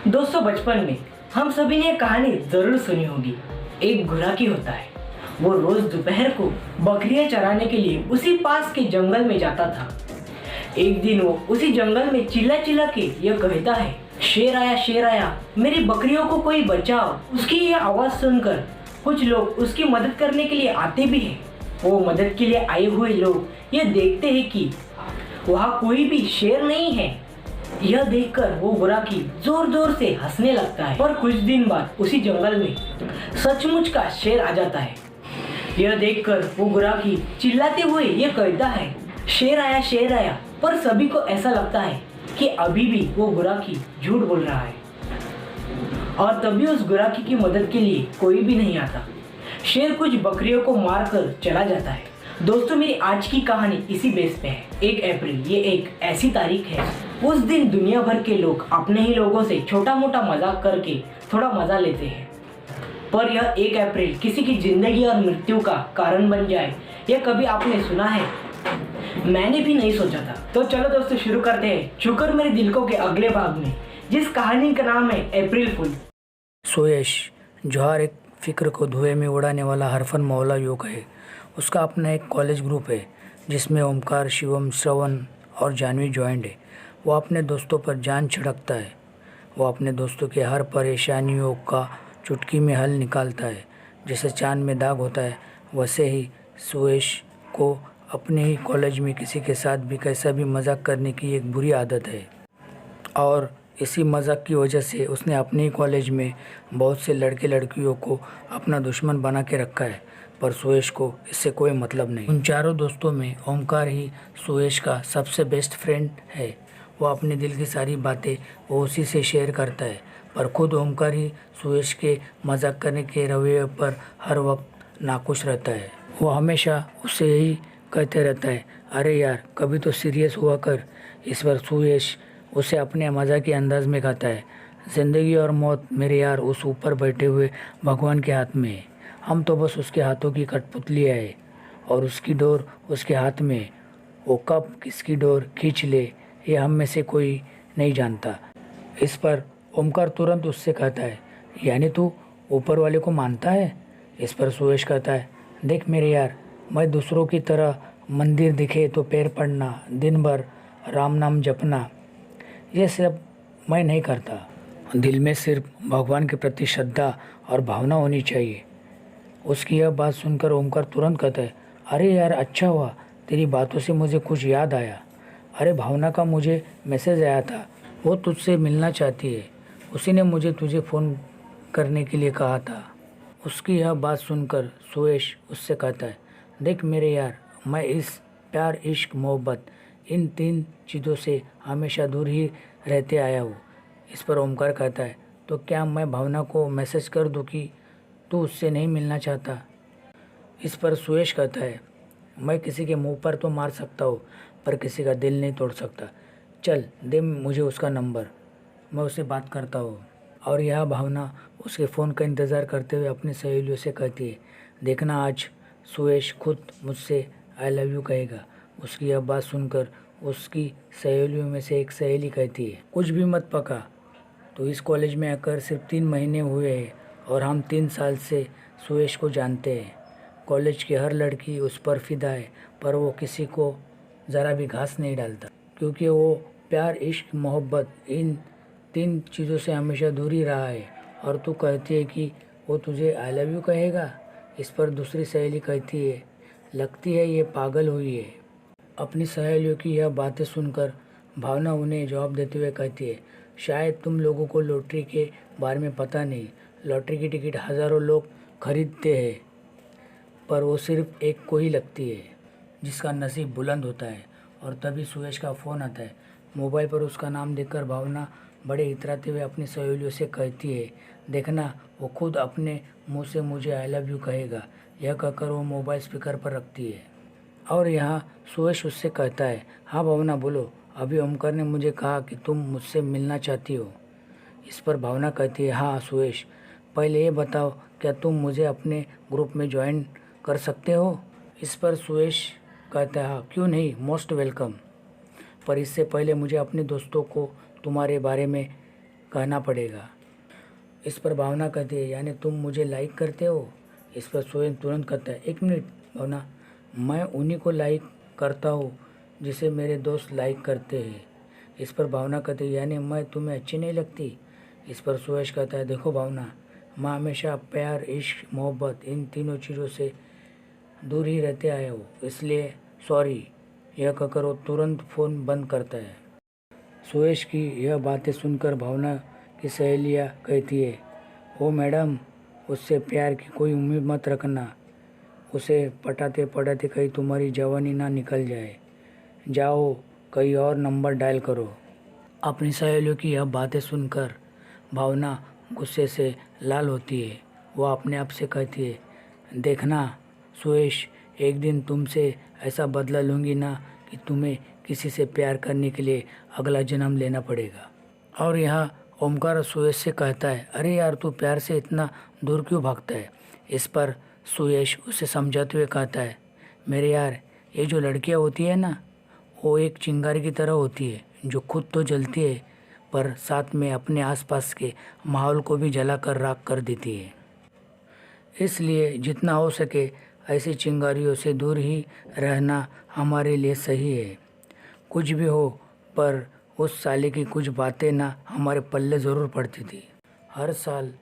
दोस्तों, बचपन में हम सभी ने एक कहानी जरूर सुनी होगी। एक घुराकी होता है। वो रोज दोपहर को बकरियां चराने के लिए उसी पास के जंगल में जाता था। एक दिन वो उसी जंगल में चिल्ला चिल्ला के यह कहता है, शेर आया, मेरी बकरियों को कोई बचाओ। उसकी यह आवाज सुनकर कुछ लोग उसकी मदद करने के लिए आते भी हैं। वो मदद के लिए आए हुए लोग यह देखते हैं कि वहाँ कोई भी शेर नहीं है। यह देखकर वो बुराकी जोर जोर से हंसने लगता है। और कुछ दिन बाद उसी जंगल में सचमुच का शेर आ जाता है। यह देखकर वो बुराकी चिल्लाते हुए यह कहता है, शेर आया। पर सभी को ऐसा लगता है कि अभी भी वो बुराकी झूठ बोल रहा है। और तभी उस बुराकी की मदद के लिए कोई भी नहीं आता। शेर कुछ बकरियों को मारकर चला जाता है। दोस्तों, मेरी आज की कहानी इसी बेस पे है। 1 अप्रैल ये एक ऐसी तारीख है, उस दिन दुनिया भर के लोग अपने ही लोगों से छोटा मोटा मजाक करके थोड़ा मजा लेते हैं। पर यह 1 अप्रैल किसी की जिंदगी और मृत्यु का कारण बन जाए, यह कभी आपने सुना है? मैंने भी नहीं सोचा था। तो चलो दोस्तों, शुरू करते हैं छूकर मेरे दिल को के अगले भाग में, जिस कहानी का नाम है अप्रैल फूल। सुयश, जो हर एक फिक्र को धुएं में उड़ाने वाला हरफन मौला युवक है। उसका अपना एक कॉलेज ग्रुप है जिसमें ओमकार, शिवम, श्रवण और जानवी ज्वाइंट है। वो अपने दोस्तों पर जान छिड़कता है। वो अपने दोस्तों के हर परेशानियों का चुटकी में हल निकालता है। जैसे चांद में दाग होता है, वैसे ही सुयश को अपने ही कॉलेज में किसी के साथ भी कैसा भी मजाक करने की एक बुरी आदत है। और इसी मजाक की वजह से उसने अपने ही कॉलेज में बहुत से लड़के लड़कियों को अपना दुश्मन बना के रखा है। पर सुयश को इससे कोई मतलब नहीं। उन चारों दोस्तों में ओमकार ही सुयश का सबसे बेस्ट फ्रेंड है। वो अपने दिल की सारी बातें वो उसी से शेयर करता है। पर खुद ओमकार ही सुयश के मजाक करने के रवैये पर हर वक्त नाखुश रहता है। वो हमेशा उससे यही कहते रहता है, अरे यार, कभी तो सीरियस हुआ कर। इस बार सुयश उसे अपने मजाक के अंदाज में कहता है, ज़िंदगी और मौत मेरे यार उस ऊपर बैठे हुए भगवान के हाथ में है। हम तो बस उसके हाथों की कठपुतलियाँ है और उसकी डोर उसके हाथ में है। वो कब किसकी डोर खींच ले ये हम में से कोई नहीं जानता। इस पर ओमकार तुरंत उससे कहता है, यानी तू ऊपर वाले को मानता है? इस पर सुयश कहता है, देख मेरे यार, मैं दूसरों की तरह मंदिर दिखे तो पैर पड़ना, दिन भर राम नाम जपना, ये सब मैं नहीं करता। दिल में सिर्फ भगवान के प्रति श्रद्धा और भावना होनी चाहिए। उसकी यह बात सुनकर ओमकार तुरंत कहता है, अरे यार, अच्छा हुआ, तेरी बातों से मुझे कुछ याद आया। अरे भावना का मुझे मैसेज आया था, वो तुझसे मिलना चाहती है। उसी ने मुझे तुझे फ़ोन करने के लिए कहा था। उसकी यह बात सुनकर सुयश उससे कहता है, देख मेरे यार, मैं इस प्यार, इश्क, मोहब्बत, इन 3 चीज़ों से हमेशा दूर ही रहते आया हूँ। इस पर ओमकार कहता है, तो क्या मैं भावना को मैसेज कर दूँ कि तू उससे नहीं मिलना चाहता? इस पर सुयश कहता है, मैं किसी के मुंह पर तो मार सकता हूँ, पर किसी का दिल नहीं तोड़ सकता। चल दे मुझे उसका नंबर, मैं उससे बात करता हूँ। और यह भावना उसके फ़ोन का इंतज़ार करते हुए अपनी सहेलियों से कहती है, देखना आज सुयश खुद मुझसे आई लव यू कहेगा। उसकी यह बात सुनकर उसकी सहेलियों में से एक सहेली कहती है, कुछ भी मत पका, तो इस कॉलेज में आकर सिर्फ 3 महीने हुए हैं और हम 3 साल से सुयश को जानते हैं। कॉलेज की हर लड़की उस पर फिदा है, पर वो किसी को ज़रा भी घास नहीं डालता, क्योंकि वो प्यार, इश्क, मोहब्बत, इन 3 चीज़ों से हमेशा दूर ही रहा है। और तू कहती है कि वो तुझे आई लव यू कहेगा। इस पर दूसरी सहेली कहती है, लगती है ये पागल हुई है। अपनी सहेलियों की यह बातें सुनकर भावना उन्हें जवाब देते हुए कहती है, शायद तुम लोगों को लॉटरी के बारे में पता नहीं। लॉटरी की टिकट हज़ारों लोग खरीदते हैं, पर वो सिर्फ एक को ही लगती है जिसका नसीब बुलंद होता है। और तभी सुयश का फ़ोन आता है। मोबाइल पर उसका नाम देखकर भावना बड़े इतराते हुए अपनी सहेलियों से कहती है, देखना वो खुद अपने मुंह से मुझे आई लव यू कहेगा। यह कहकर वो मोबाइल स्पीकर पर रखती है। और यहाँ सुयश उससे कहता है, हाँ भावना बोलो, अभी ओमकार ने मुझे कहा कि तुम मुझसे मिलना चाहती हो। इस पर भावना कहती है, हाँ सुयश, पहले ये बताओ, क्या तुम मुझे अपने ग्रुप में ज्वाइन कर सकते हो? इस पर सुयश कहता है, हाँ क्यों नहीं, मोस्ट वेलकम। पर इससे पहले मुझे अपने दोस्तों को तुम्हारे बारे में कहना पड़ेगा। इस पर भावना कहती है, यानी तुम मुझे लाइक करते हो? इस पर सोहेल तुरंत कहता है, एक मिनट भावना, मैं उन्हीं को लाइक करता हूँ जिसे मेरे दोस्त लाइक करते हैं। इस पर भावना कहती है, यानी मैं तुम्हें अच्छी नहीं लगती? इस पर सुयश कहता है, देखो भावना, मैं हमेशा प्यार, इश्क, मोहब्बत इन तीनों चीज़ों से दूर ही रहते आए हो, इसलिए सॉरी। यह कहकर वो तुरंत फ़ोन बंद करता है। सुयश की यह बातें सुनकर भावना की सहेलियाँ कहती है, ओ मैडम, उससे प्यार की कोई उम्मीद मत रखना। उसे पटाते पटाते कहीं तुम्हारी जवानी ना निकल जाए। जाओ कहीं और नंबर डायल करो। अपनी सहेलियों की यह बातें सुनकर भावना गुस्से से लाल होती है। वह अपने आप से कहती है, देखना सुयश, एक दिन तुमसे ऐसा बदला लूँगी ना कि तुम्हें किसी से प्यार करने के लिए अगला जन्म लेना पड़ेगा। और यहाँ ओमकार सुयश से कहता है, अरे यार, तू प्यार से इतना दूर क्यों भागता है? इस पर सुयश उसे समझाते हुए कहता है, मेरे यार, ये जो लड़कियाँ होती है ना, वो एक चिंगारी की तरह होती है जो खुद तो जलती है पर साथ में अपने आसपास के माहौल को भी जलाकर राख कर देती है। इसलिए जितना हो सके ऐसी चिंगारियों से दूर ही रहना हमारे लिए सही है। कुछ भी हो, पर उस साले की कुछ बातें ना हमारे पल्ले ज़रूर पड़ती थी। हर साल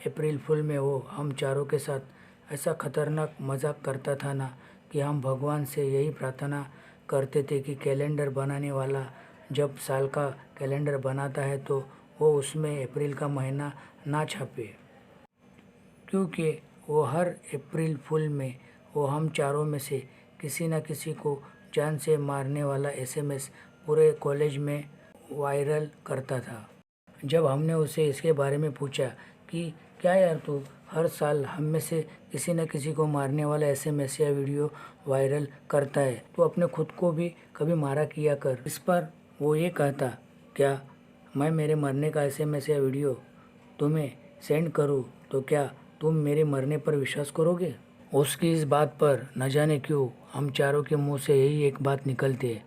अप्रैल फूल में वो हम चारों के साथ ऐसा खतरनाक मजाक करता था ना कि हम भगवान से यही प्रार्थना करते थे कि कैलेंडर बनाने वाला जब साल का कैलेंडर बनाता है तो वो उसमें अप्रैल का महीना ना छापे, क्योंकि वो हर अप्रैल फूल में वो हम चारों में से किसी न किसी को जान से मारने वाला एसएमएस पूरे कॉलेज में वायरल करता था। जब हमने उसे इसके बारे में पूछा कि क्या यार, तू हर साल हम में से किसी न किसी को मारने वाला एसएमएस या वीडियो वायरल करता है, तो अपने खुद को भी कभी मारा किया कर। इस पर वो ये कहता, क्या मैं मेरे मरने का एसएमएस या वीडियो तुम्हें सेंड करूँ तो क्या तुम मेरे मरने पर विश्वास करोगे? उसकी इस बात पर न जाने क्यों हम चारों के मुंह से यही एक बात निकलती है,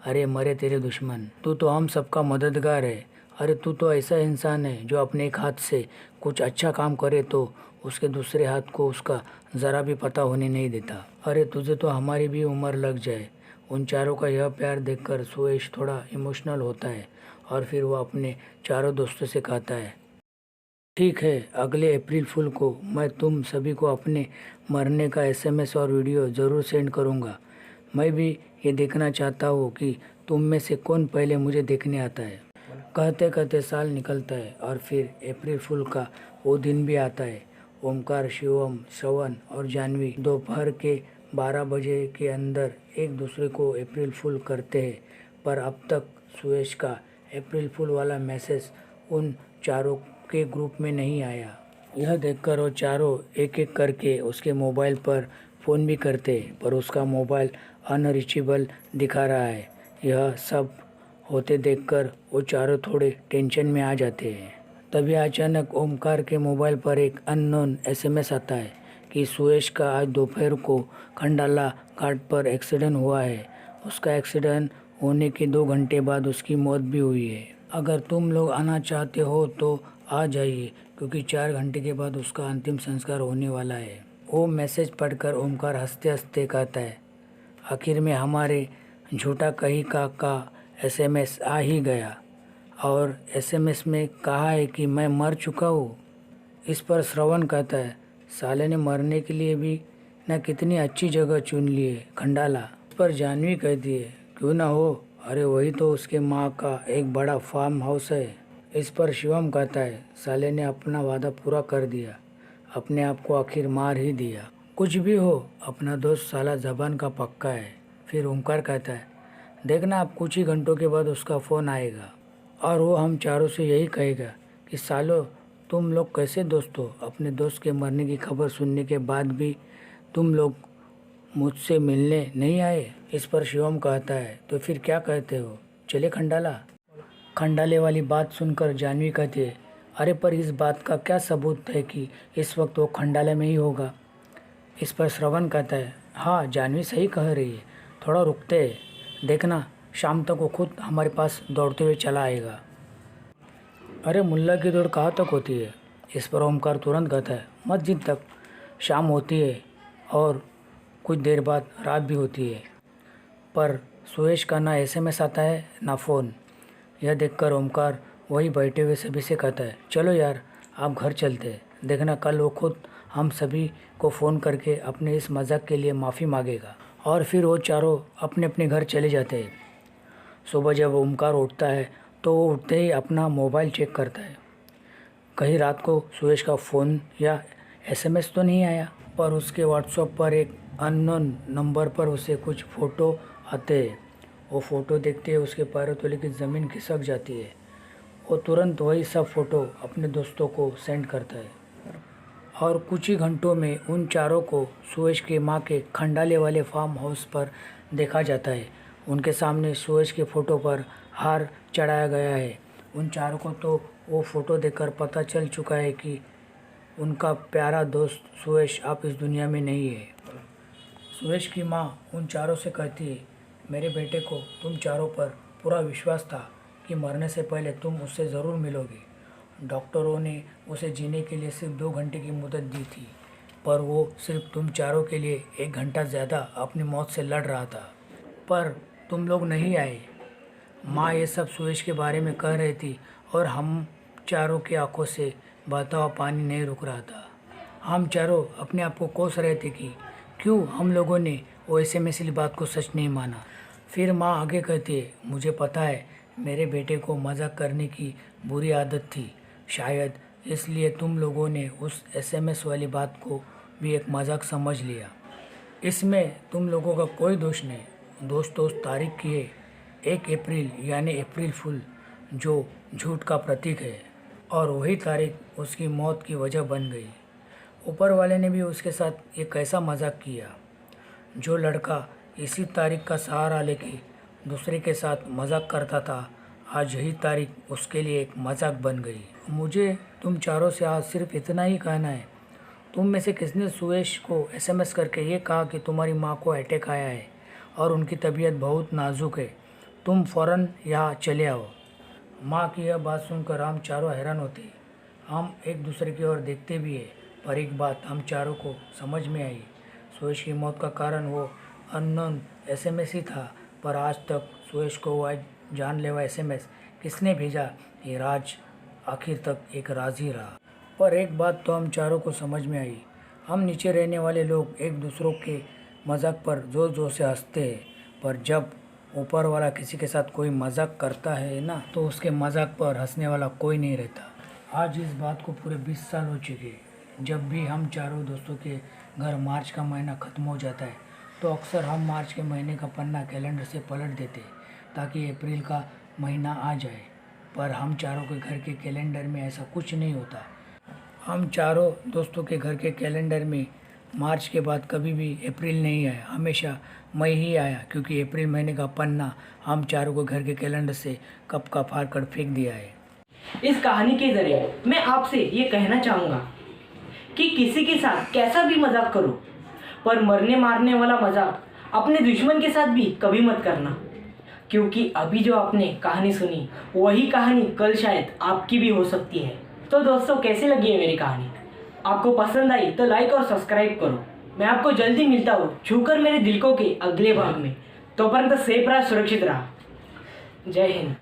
अरे मरे तेरे दुश्मन, तू तो हम सबका मददगार है। अरे तू तो ऐसा इंसान है जो अपने एक हाथ से कुछ अच्छा काम करे तो उसके दूसरे हाथ को उसका ज़रा भी पता होने नहीं देता। अरे तुझे तो हमारी भी उम्र लग जाए। उन चारों का यह प्यार देखकर सुयश थोड़ा इमोशनल होता है और फिर वो अपने चारों दोस्तों से कहता है, ठीक है, अगले अप्रैल फूल को मैं तुम सभी को अपने मरने का एसएमएस और वीडियो ज़रूर सेंड करूँगा। मैं भी ये देखना चाहता हूँ कि तुम में से कौन पहले मुझे देखने आता है। कहते कहते साल निकलता है और फिर अप्रैल फूल का वो दिन भी आता है। ओमकार, शिवम, श्रवण और जानवी दोपहर के 12 बजे के अंदर एक दूसरे को अप्रैल फूल करते हैं, पर अब तक सुयश का अप्रैल फूल वाला मैसेज उन चारों के ग्रुप में नहीं आया। यह देखकर वो चारों एक एक करके उसके मोबाइल पर फ़ोन भी करते, पर उसका मोबाइल अनरीचेबल दिखा रहा है। यह सब होते देखकर वो चारों थोड़े टेंशन में आ जाते हैं। तभी अचानक ओमकार के मोबाइल पर एक अननोन एसएमएस आता है कि सुयश का आज दोपहर को खंडाला घाट पर एक्सीडेंट हुआ है। उसका एक्सीडेंट होने के 2 घंटे बाद उसकी मौत भी हुई है। अगर तुम लोग आना चाहते हो तो आ जाइए, क्योंकि 4 घंटे के बाद उसका अंतिम संस्कार होने वाला है। वो मैसेज पढ़कर ओमकार हंसते हंसते कहता है, आखिर में हमारे झूठा कही का एसएमएस आ ही गया, और एसएमएस में कहा है कि मैं मर चुका हूँ। इस पर श्रवण कहता है, साले ने मरने के लिए भी न कितनी अच्छी जगह चुन ली है, खंडाला। इस पर जानवी कहती है, क्यों ना हो, अरे वही तो उसके माँ का एक बड़ा फार्म हाउस है। इस पर शिवम कहता है, साले ने अपना वादा पूरा कर दिया, अपने आप को आखिर मार ही दिया। कुछ भी हो, अपना दोस्त साला जबान का पक्का है। फिर ओमकार कहता है, देखना आप कुछ ही घंटों के बाद उसका फ़ोन आएगा और वो हम चारों से यही कहेगा कि सालो, तुम लोग कैसे दोस्त हो? अपने दोस्त के मरने की खबर सुनने के बाद भी तुम लोग मुझसे मिलने नहीं आए। इस पर शिवम कहता है, तो फिर क्या कहते हो, चले खंडाला? खंडाले वाली बात सुनकर जानवी कहती है, अरे पर इस बात का क्या सबूत है कि इस वक्त वो खंडाले में ही होगा? इस पर श्रवण कहता है, हाँ जानवी सही कह रही है, थोड़ा रुकते हैं, देखना शाम तक वो खुद हमारे पास दौड़ते हुए चला आएगा। अरे मुल्ला की दौड़ कहाँ तक होती है। इस पर ओमकार तुरंत कहता है, मस्जिद तक। शाम होती है और कुछ देर बाद रात भी होती है, पर सुरेश का ना SMS आता है ना फ़ोन। यह देखकर ओमकार वही बैठे हुए सभी से कहता है, चलो यार आप घर चलते हैं, देखना कल वो खुद हम सभी को फ़ोन करके अपने इस मजाक के लिए माफ़ी मांगेगा। और फिर वो चारों अपने अपने घर चले जाते हैं। सुबह जब ओमकार उठता है तो वो उठते ही अपना मोबाइल चेक करता है, कहीं रात को सुरेश का फ़ोन या SMS तो नहीं आया। पर उसके व्हाट्सएप पर एक अननोन नंबर पर उसे कुछ फ़ोटो आते हैं। वो फ़ोटो देखते ही उसके पैरों तले की ज़मीन खिसक जाती है। वो तुरंत वही सब फ़ोटो अपने दोस्तों को सेंड करता है और कुछ ही घंटों में उन चारों को सुरेश के माँ के खंडाले वाले फार्म हाउस पर देखा जाता है। उनके सामने सुरेश के फ़ोटो पर हार चढ़ाया गया है। उन चारों को तो वो फ़ोटो देखकर पता चल चुका है कि उनका प्यारा दोस्त सुरेश अब इस दुनिया में नहीं है। सुरेश की माँ उन चारों से कहती है, मेरे बेटे को तुम चारों पर पूरा विश्वास था कि मरने से पहले तुम उससे ज़रूर मिलोगे। डॉक्टरों ने उसे जीने के लिए सिर्फ 2 घंटे की मुदत दी थी, पर वो सिर्फ तुम चारों के लिए 1 घंटा ज़्यादा अपनी मौत से लड़ रहा था, पर तुम लोग नहीं आए। माँ ये सब सुरेश के बारे में कह रही थी और हम चारों की आंखों से बहता हुआ पानी नहीं रुक रहा था। हम चारों अपने आप को कोस रहे थे कि क्यों हम लोगों ने वो SMS बात को सच नहीं माना। फिर माँ आगे कहती है, मुझे पता है मेरे बेटे को मजाक करने की बुरी आदत थी, शायद इसलिए तुम लोगों ने उस SMS वाली बात को भी एक मजाक समझ लिया। इसमें तुम लोगों का कोई दोष नहीं। दोष तो उस तारीख की है, 1 अप्रैल यानी अप्रैल फूल, जो झूठ का प्रतीक है, और वही तारीख उसकी मौत की वजह बन गई। ऊपर वाले ने भी उसके साथ एक ऐसा मजाक किया। जो लड़का इसी तारीख का सहारा लेके दूसरे के साथ मजाक करता था, आज यही तारीख उसके लिए एक मजाक बन गई। मुझे तुम चारों से आज सिर्फ इतना ही कहना है, तुम में से किसने सुरेश को SMS करके ये कहा कि तुम्हारी माँ को अटैक आया है और उनकी तबीयत बहुत नाजुक है, तुम फ़ौरन यहाँ चले आओ। माँ की यह बात सुनकर हम चारों हैरान होते। हम एक दूसरे की ओर देखते भी है, पर एक बात हम चारों को समझ में आई। सुरेश की मौत का कारण वो अननोन SMS ही था, पर आज तक सुरेश को वो जानलेवा SMS किसने भेजा, ये राज आखिर तक एक राज ही रहा। पर एक बात तो हम चारों को समझ में आई, हम नीचे रहने वाले लोग एक दूसरों के मजाक पर ज़ोर ज़ोर से हंसते हैं, पर जब ऊपर वाला किसी के साथ कोई मजाक करता है ना, तो उसके मजाक पर हंसने वाला कोई नहीं रहता। आज इस बात को पूरे 20 साल हो चुके। जब भी हम चारों दोस्तों के घर मार्च का महीना ख़त्म हो जाता है तो अक्सर हम मार्च के महीने का पन्ना कैलेंडर से पलट देते ताकि अप्रैल का महीना आ जाए, पर हम चारों के घर के कैलेंडर में ऐसा कुछ नहीं होता। हम चारों दोस्तों के घर के कैलेंडर में मार्च के बाद कभी भी अप्रैल नहीं आया, हमेशा मई ही आया, क्योंकि अप्रैल महीने का पन्ना हम चारों को घर के कैलेंडर से कब का फाड़ कर फेंक दिया है। इस कहानी के जरिए मैं आपसे ये कहना चाहूँगा कि किसी के साथ कैसा भी मजाक करो, पर मरने मारने वाला मजाक अपने दुश्मन के साथ भी कभी मत करना, क्योंकि अभी जो आपने कहानी सुनी वही कहानी कल शायद आपकी भी हो सकती है। तो दोस्तों, कैसी लगी है मेरी कहानी? आपको पसंद आई तो लाइक और सब्सक्राइब करो। मैं आपको जल्दी मिलता हूँ छूकर मेरे दिल को के अगले भाग में। तो परंतु सेफ रहा, सुरक्षित रहा। जय हिंद।